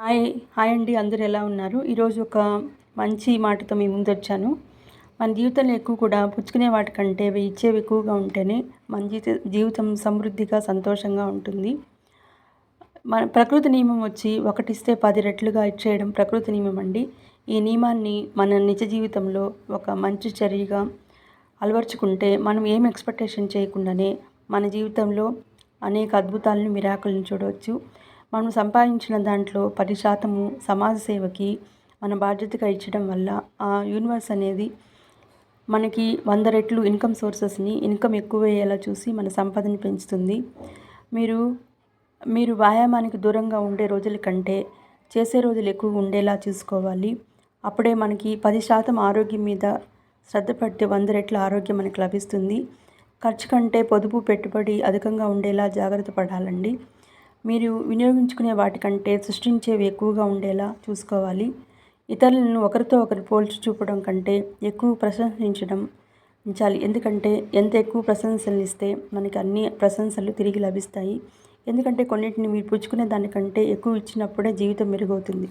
Hi hi అండి, అందరూ ఎలా ఉన్నారు? ఈరోజు ఒక మంచి మాటతో మీ ముందొచ్చాను. మన జీవితంలో ఎక్కువ కూడా పుచ్చుకునే వాటికంటే ఇచ్చేవి ఎక్కువగా ఉంటేనే మన జీవితం సమృద్ధిగా సంతోషంగా ఉంటుంది. మన ప్రకృతి నియమం వచ్చి ఒకటిస్తే 10 రెట్లుగా ఇచ్చేయడం ప్రకృతి నియమం అండి. ఈ నియమాన్ని మన నిజ జీవితంలో ఒక మంచి చర్యగా అలవర్చుకుంటే మనం ఏం ఎక్స్పెక్టేషన్ చేయకుండానే మన జీవితంలో అనేక అద్భుతాలను మిరాకిల్ని చూడవచ్చు. మనం సంపాదించిన దాంట్లో 10% సమాజ సేవకి మన బాధ్యతగా ఇచ్చడం వల్ల ఆ యూనివర్స్ అనేది మనకి 100 రెట్లు ఇన్కమ్ ఎక్కువయ్యేలా చూసి మన సంపదని పెంచుతుంది. మీరు వ్యాయామానికి దూరంగా ఉండే రోజుల కంటే చేసే రోజులు ఎక్కువ ఉండేలా చూసుకోవాలి. అప్పుడే మనకి 10% ఆరోగ్యం మీద శ్రద్ధ పెడితే 100 రెట్ల ఆరోగ్యం మనకు లభిస్తుంది. ఖర్చు కంటే పొదుపు పెట్టుబడి అధికంగా ఉండేలా జాగ్రత్త పడాలండి. మీరు వినియోగించుకునే వాటికంటే సృష్టించేవి ఎక్కువగా ఉండేలా చూసుకోవాలి. ఇతరులను ఒకరితో ఒకరు పోల్చి చూపడం కంటే ఎక్కువ ప్రశంసించాలి. ఎందుకంటే ఎంత ఎక్కువ ప్రశంసలు ఇస్తే మనకి అన్ని ప్రశంసలు తిరిగి లభిస్తాయి. ఎందుకంటే కొన్నిటిని మీరు పుచ్చుకునే దానికంటే ఎక్కువ ఇచ్చినప్పుడే జీవితం మెరుగవుతుంది.